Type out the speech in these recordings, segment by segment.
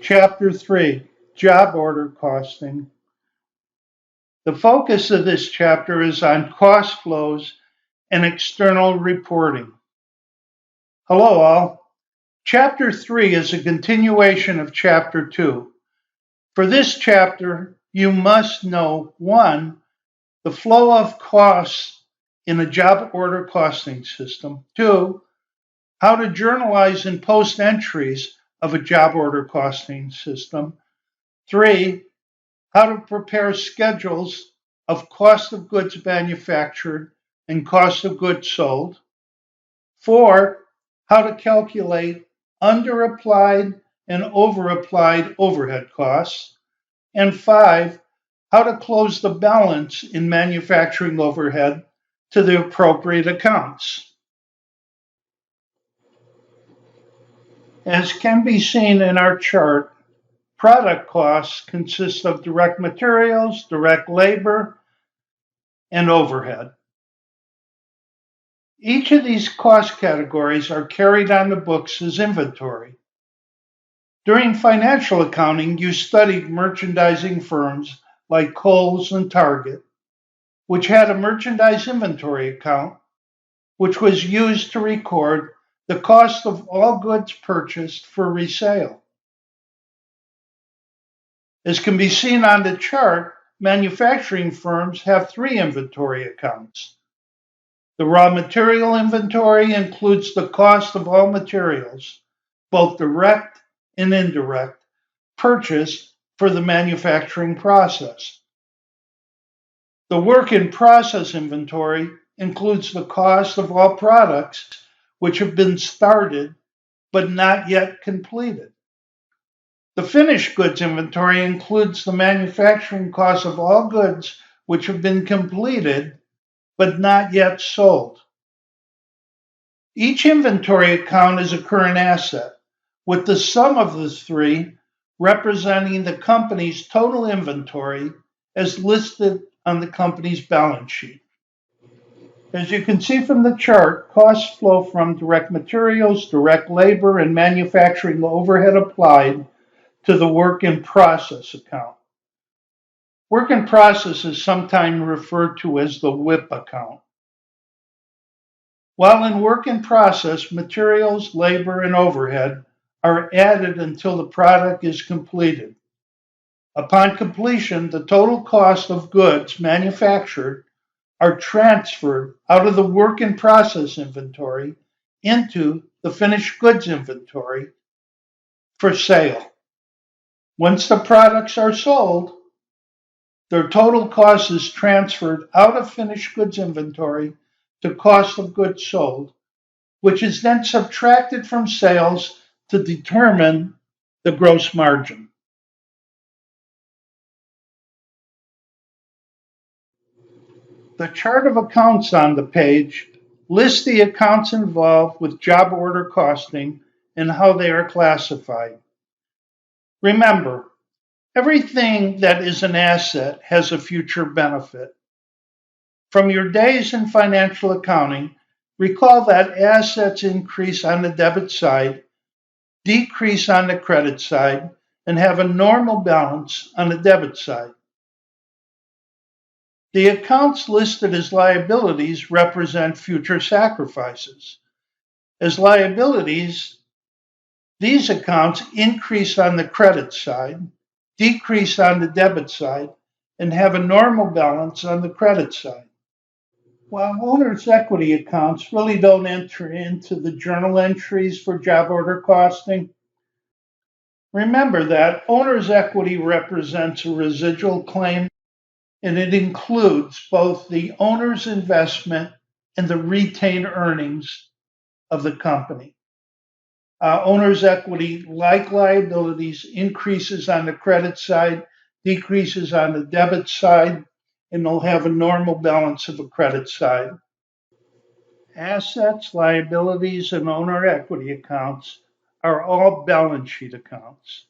Chapter 3, Job Order Costing. The focus of this chapter is on cost flows and external reporting. Hello all. Chapter 3 is a continuation of Chapter 2. For this chapter, you must know 1. The flow of costs in a job order costing system. 2. How to journalize and post entries of a job order costing system. 3. How to prepare schedules of cost of goods manufactured and cost of goods sold. 4. How to calculate underapplied and overapplied overhead costs. And 5. How to close the balance in manufacturing overhead to the appropriate accounts. As can be seen in our chart, product costs consist of direct materials, direct labor, and overhead. Each of these cost categories are carried on the books as inventory. During financial accounting, you studied merchandising firms like Kohl's and Target, which had a merchandise inventory account, which was used to record the cost of all goods purchased for resale. As can be seen on the chart, manufacturing firms have 3 inventory accounts. The raw material inventory includes the cost of all materials, both direct and indirect, purchased for the manufacturing process. The work in process inventory includes the cost of all products which have been started but not yet completed. The finished goods inventory includes the manufacturing cost of all goods which have been completed but not yet sold. Each inventory account is a current asset, with the sum of the 3 representing the company's total inventory as listed on the company's balance sheet. As you can see from the chart, costs flow from direct materials, direct labor, and manufacturing overhead applied to the work in process account. Work in process is sometimes referred to as the WIP account. While in work in process, materials, labor, and overhead are added until the product is completed. Upon completion, the total cost of goods manufactured are transferred out of the work in process inventory into the finished goods inventory for sale. Once the products are sold, their total cost is transferred out of finished goods inventory to cost of goods sold, which is then subtracted from sales to determine the gross margin. The chart of accounts on the page lists the accounts involved with job order costing and how they are classified. Remember, everything that is an asset has a future benefit. From your days in financial accounting, recall that assets increase on the debit side, decrease on the credit side, and have a normal balance on the debit side. The accounts listed as liabilities represent future sacrifices. As liabilities, these accounts increase on the credit side, decrease on the debit side, and have a normal balance on the credit side. While owner's equity accounts really don't enter into the journal entries for job order costing, remember that owner's equity represents a residual claim, and it includes both the owner's investment and the retained earnings of the company. Owner's equity, like liabilities, increases on the credit side, decreases on the debit side, and they'll have a normal balance of the credit side. Assets, liabilities, and owner equity accounts are all balance sheet accounts.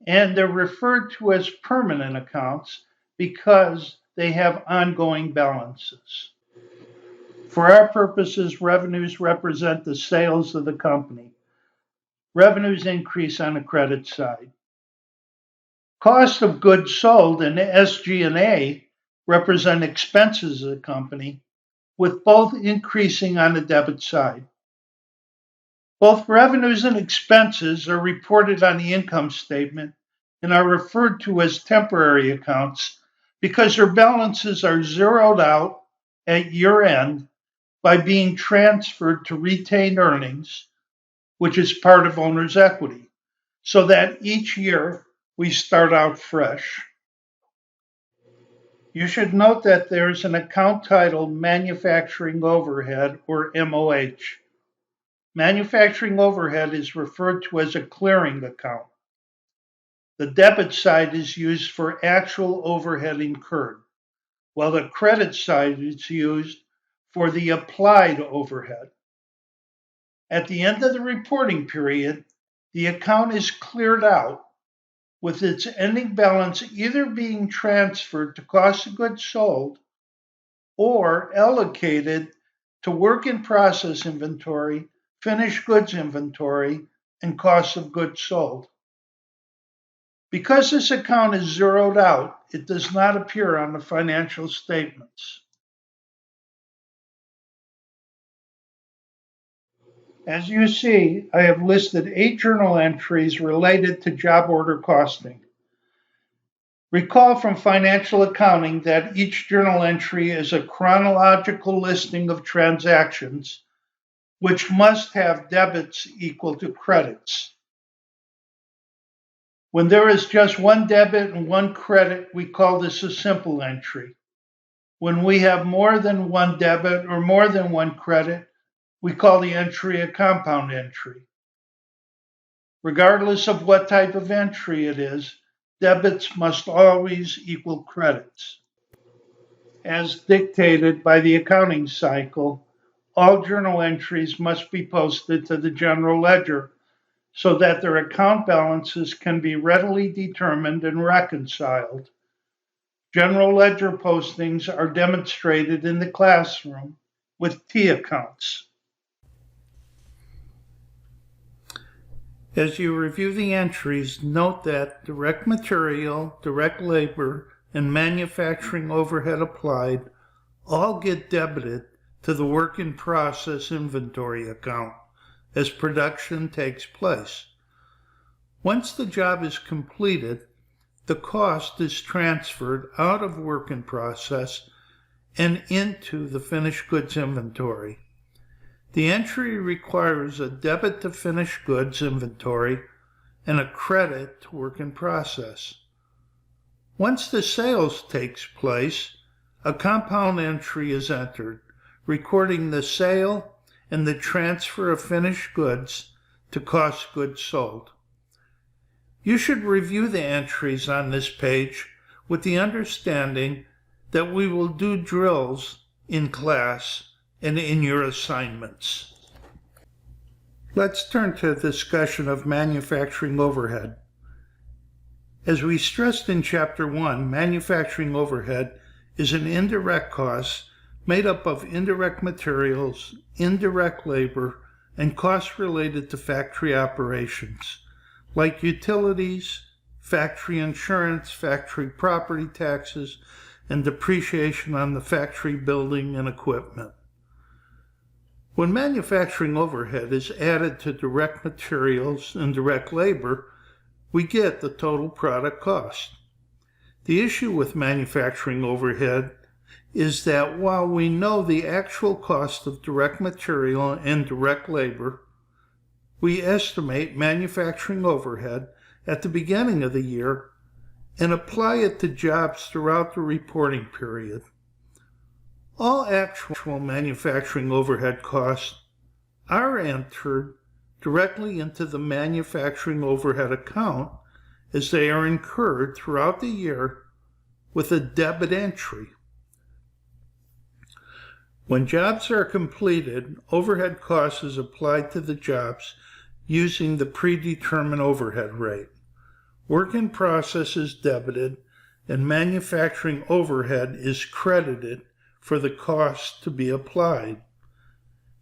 And they're referred to as permanent accounts because they have ongoing balances. For our purposes, revenues represent the sales of the company. Revenues increase on the credit side. Cost of goods sold and SG&A represent expenses of the company, with both increasing on the debit side. Both revenues and expenses are reported on the income statement and are referred to as temporary accounts because their balances are zeroed out at year end by being transferred to retained earnings, which is part of owner's equity, so that each year we start out fresh. You should note that there's an account titled Manufacturing Overhead, or MOH. Manufacturing overhead is referred to as a clearing account. The debit side is used for actual overhead incurred, while the credit side is used for the applied overhead. At the end of the reporting period, the account is cleared out, with its ending balance either being transferred to cost of goods sold or allocated to work in process inventory, finished goods inventory, and cost of goods sold. Because this account is zeroed out, it does not appear on the financial statements. As you see, I have listed 8 journal entries related to job order costing. Recall from financial accounting that each journal entry is a chronological listing of transactions, which must have debits equal to credits. When there is just one debit and one credit, we call this a simple entry. When we have more than one debit or more than one credit, we call the entry a compound entry. Regardless of what type of entry it is, debits must always equal credits. As dictated by the accounting cycle, all journal entries must be posted to the general ledger so that their account balances can be readily determined and reconciled. General ledger postings are demonstrated in the classroom with T accounts. As you review the entries, note that direct material, direct labor, and manufacturing overhead applied all get debited to the work in process inventory account as production takes place. Once the job is completed, the cost is transferred out of work in process and into the finished goods inventory. The entry requires a debit to finished goods inventory and a credit to work in process. Once the sales takes place, a compound entry is entered, recording the sale and the transfer of finished goods to cost goods sold. You should review the entries on this page with the understanding that we will do drills in class and in your assignments. Let's turn to a discussion of manufacturing overhead. As we stressed in Chapter 1, manufacturing overhead is an indirect cost made up of indirect materials, indirect labor, and costs related to factory operations, like utilities, factory insurance, factory property taxes, and depreciation on the factory building and equipment. When manufacturing overhead is added to direct materials and direct labor, we get the total product cost. The issue with manufacturing overhead is that while we know the actual cost of direct material and direct labor, we estimate manufacturing overhead at the beginning of the year and apply it to jobs throughout the reporting period. All actual manufacturing overhead costs are entered directly into the manufacturing overhead account as they are incurred throughout the year with a debit entry. When jobs are completed, overhead cost is applied to the jobs using the predetermined overhead rate. Work in process is debited and manufacturing overhead is credited for the cost to be applied.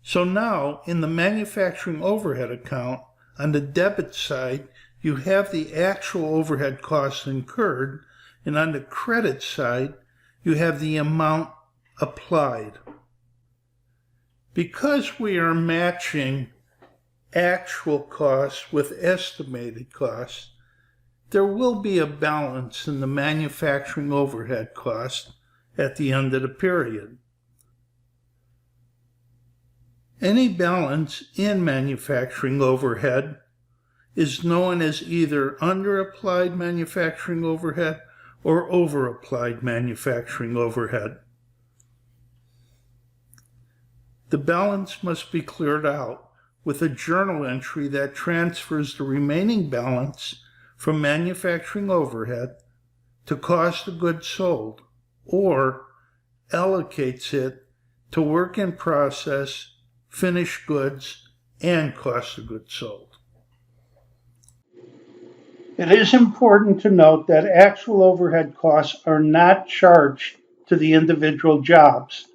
So now, in the manufacturing overhead account, on the debit side, you have the actual overhead costs incurred, and on the credit side, you have the amount applied. Because we are matching actual costs with estimated costs, there will be a balance in the manufacturing overhead cost at the end of the period. Any balance in manufacturing overhead is known as either underapplied manufacturing overhead or overapplied manufacturing overhead. The balance must be cleared out with a journal entry that transfers the remaining balance from manufacturing overhead to cost of goods sold, or allocates it to work in process, finished goods, and cost of goods sold. It is important to note that actual overhead costs are not charged to the individual jobs.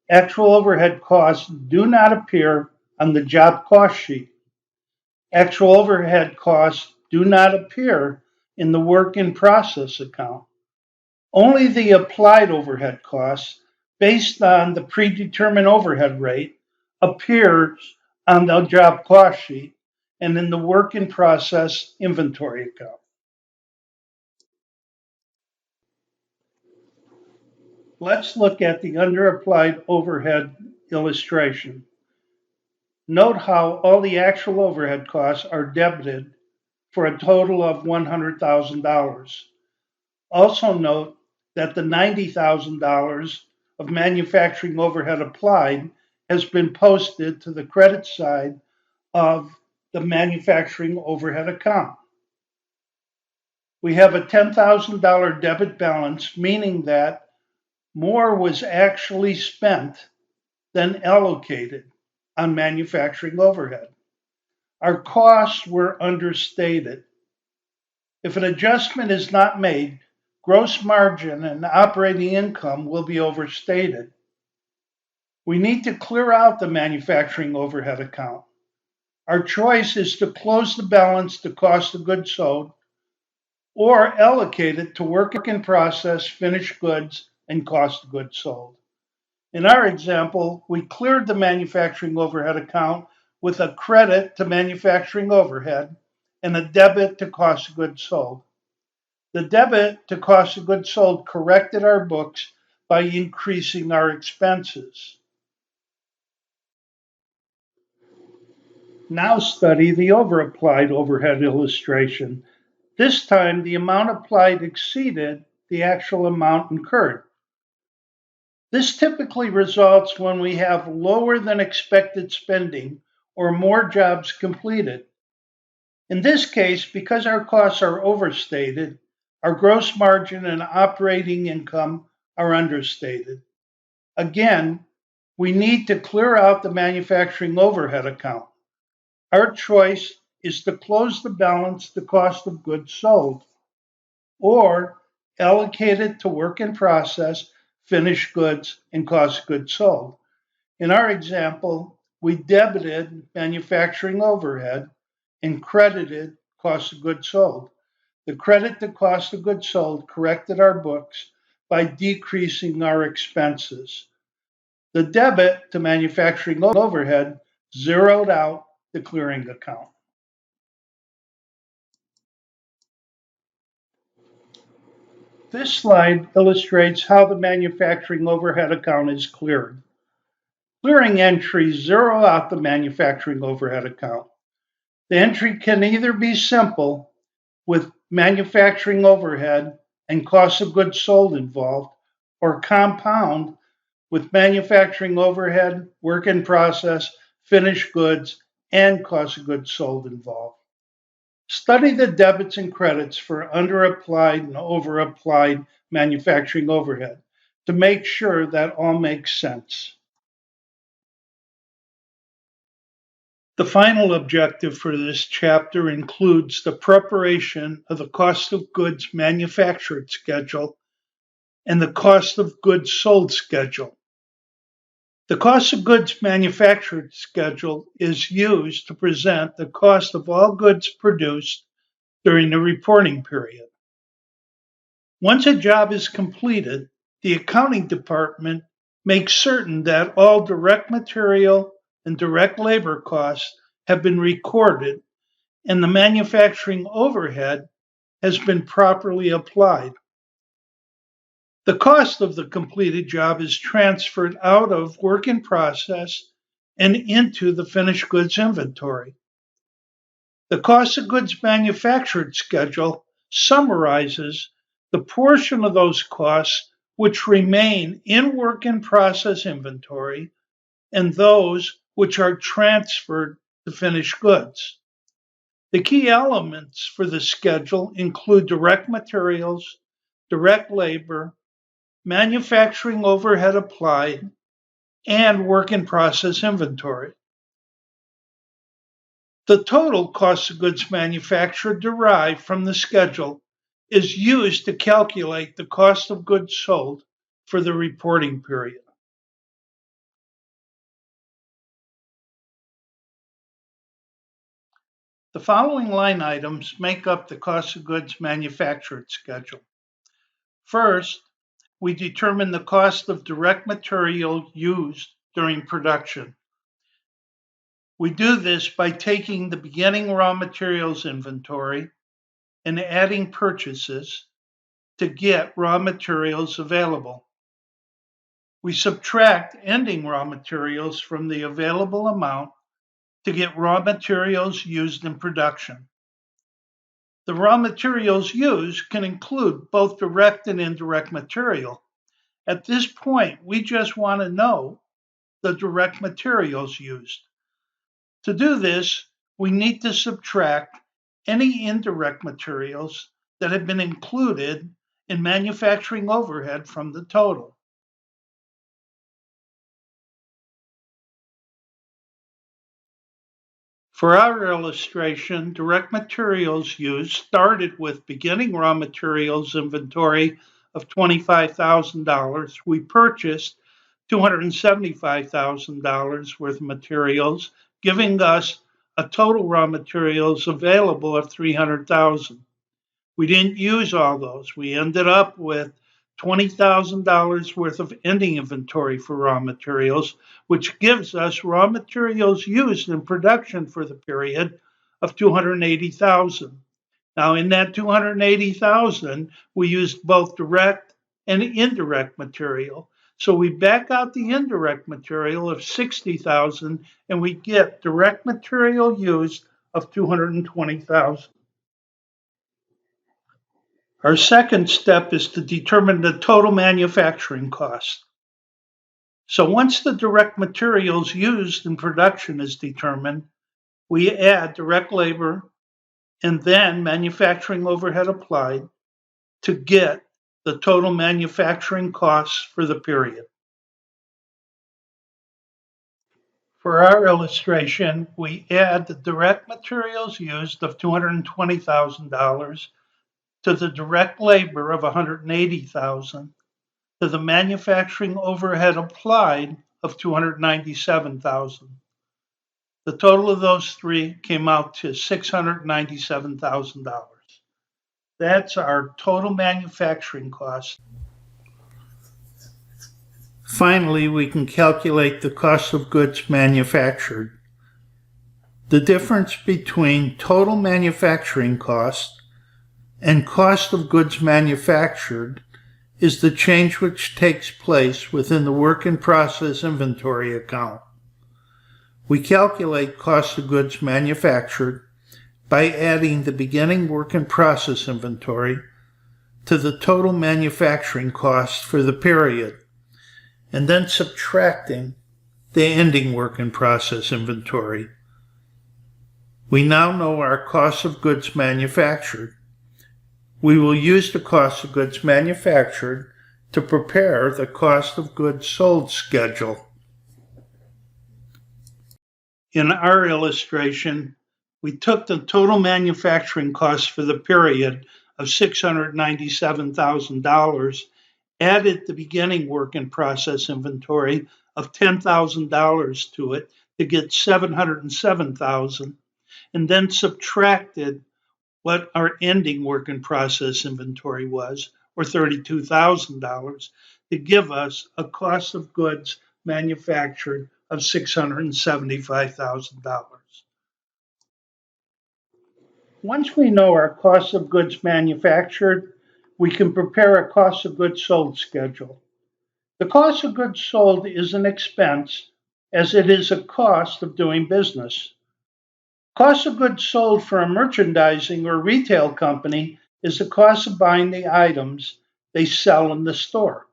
Actual overhead costs do not appear on the job cost sheet. Actual overhead costs do not appear in the work in process account. Only the applied overhead costs, based on the predetermined overhead rate, appears on the job cost sheet and in the work in process inventory account. Let's look at the underapplied overhead illustration. Note how all the actual overhead costs are debited for a total of $100,000. Also note that the $90,000 of manufacturing overhead applied has been posted to the credit side of the manufacturing overhead account. We have a $10,000 debit balance, meaning that more was actually spent than allocated on manufacturing overhead. Our costs were understated. If an adjustment is not made, gross margin and operating income will be overstated. We need to clear out the manufacturing overhead account. Our choice is to close the balance to cost of goods sold or allocate it to work in process, finished goods, and cost of goods sold. In our example, we cleared the manufacturing overhead account with a credit to manufacturing overhead and a debit to cost of goods sold. The debit to cost of goods sold corrected our books by increasing our expenses. Now study the overapplied overhead illustration. This time, the amount applied exceeded the actual amount incurred. This typically results when we have lower than expected spending or more jobs completed. In this case, because our costs are overstated, our gross margin and operating income are understated. Again, we need to clear out the manufacturing overhead account. Our choice is to close the balance to cost of goods sold or allocate it to work in process, finished goods, and cost of goods sold. In our example, we debited manufacturing overhead and credited cost of goods sold. The credit to cost of goods sold corrected our books by decreasing our expenses. The debit to manufacturing overhead zeroed out the clearing account. This slide illustrates how the manufacturing overhead account is cleared. Clearing entries zero out the manufacturing overhead account. The entry can either be simple, with manufacturing overhead and cost of goods sold involved, or compound, with manufacturing overhead, work in process, finished goods, and cost of goods sold involved. Study the debits and credits for underapplied and overapplied manufacturing overhead to make sure that all makes sense. The final objective for this chapter includes the preparation of the cost of goods manufactured schedule and the cost of goods sold schedule. The cost of goods manufactured schedule is used to present the cost of all goods produced during the reporting period. Once a job is completed, the accounting department makes certain that all direct material and direct labor costs have been recorded and the manufacturing overhead has been properly applied. The cost of the completed job is transferred out of work in process and into the finished goods inventory. The cost of goods manufactured schedule summarizes the portion of those costs which remain in work in process inventory and those which are transferred to finished goods. The key elements for the schedule include direct materials, direct labor, manufacturing overhead applied, and work in process inventory. The total cost of goods manufactured derived from the schedule is used to calculate the cost of goods sold for the reporting period. The following line items make up the cost of goods manufactured schedule. First, we determine the cost of direct material used during production. We do this by taking the beginning raw materials inventory and adding purchases to get raw materials available. We subtract ending raw materials from the available amount to get raw materials used in production. The raw materials used can include both direct and indirect material. At this point, we just want to know the direct materials used. To do this, we need to subtract any indirect materials that have been included in manufacturing overhead from the total. For our illustration, direct materials used started with beginning raw materials inventory of $25,000. We purchased $275,000 worth of materials, giving us a total raw materials available of $300,000. We didn't use all those. We ended up with $20,000 worth of ending inventory for raw materials, which gives us raw materials used in production for the period of $280,000. Now, in that $280,000, we used both direct and indirect material. So we back out the indirect material of $60,000 and we get direct material used of $220,000. Our second step is to determine the total manufacturing cost. So once the direct materials used in production is determined, we add direct labor and then manufacturing overhead applied to get the total manufacturing costs for the period. For our illustration, we add the direct materials used of $220,000 to the direct labor of $180,000 to the manufacturing overhead applied of $297,000. The total of those three came out to $697,000. That's our total manufacturing cost. Finally, we can calculate the cost of goods manufactured. The difference between total manufacturing cost and cost of goods manufactured is the change which takes place within the work in process inventory account. We calculate cost of goods manufactured by adding the beginning work in process inventory to the total manufacturing cost for the period, and then subtracting the ending work in process inventory. We now know our cost of goods manufactured. We will use the cost of goods manufactured to prepare the cost of goods sold schedule. In our illustration, we took the total manufacturing cost for the period of $697,000, added the beginning work in process inventory of $10,000 to it to get $707,000, and then subtracted what our ending work in process inventory was, or $32,000, to give us a cost of goods manufactured of $675,000. Once we know our cost of goods manufactured, we can prepare a cost of goods sold schedule. The cost of goods sold is an expense as it is a cost of doing business. Cost of goods sold for a merchandising or retail company is the cost of buying the items they sell in the store.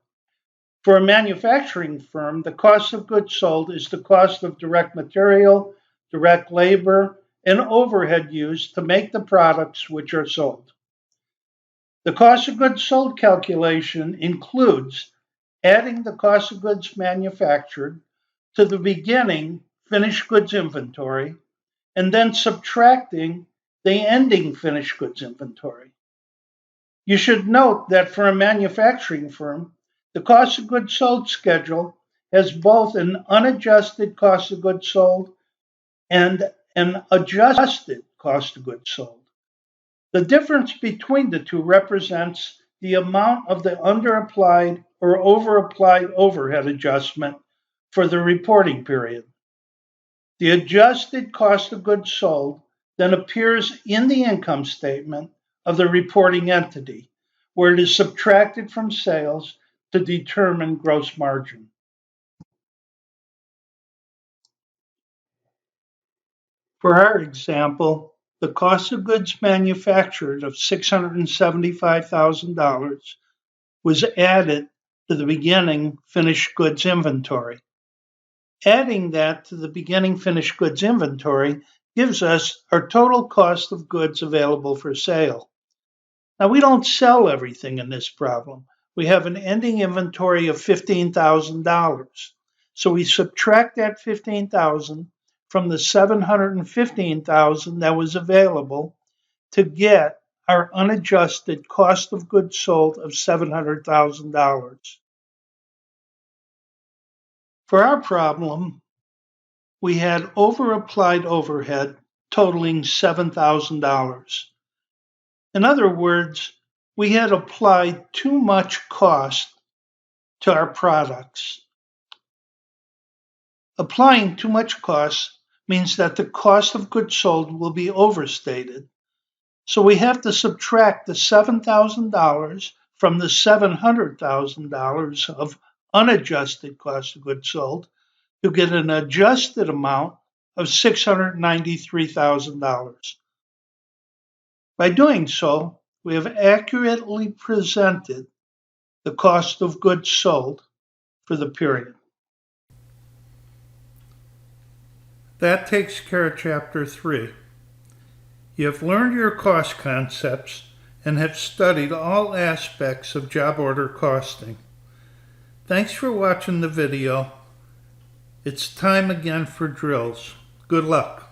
For a manufacturing firm, the cost of goods sold is the cost of direct material, direct labor, and overhead used to make the products which are sold. The cost of goods sold calculation includes adding the cost of goods manufactured to the beginning finished goods inventory and then subtracting the ending finished goods inventory. You should note that for a manufacturing firm, the cost of goods sold schedule has both an unadjusted cost of goods sold and an adjusted cost of goods sold. The difference between the two represents the amount of the underapplied or overapplied overhead adjustment for the reporting period. The adjusted cost of goods sold then appears in the income statement of the reporting entity, where it is subtracted from sales to determine gross margin. For our example, the cost of goods manufactured of $675,000 was added to the beginning finished goods inventory. Adding that to the beginning finished goods inventory gives us our total cost of goods available for sale. Now, we don't sell everything in this problem. We have an ending inventory of $15,000. So we subtract that $15,000 from the $715,000 that was available to get our unadjusted cost of goods sold of $700,000. For our problem, we had overapplied overhead totaling $7,000. In other words, we had applied too much cost to our products. Applying too much cost means that the cost of goods sold will be overstated. So we have to subtract the $7,000 from the $700,000 of unadjusted cost of goods sold to get an adjusted amount of $693,000. By doing so, we have accurately presented the cost of goods sold for the period. That takes care of Chapter 3. You have learned your cost concepts and have studied all aspects of job order costing. Thanks for watching the video. It's time again for drills. Good luck.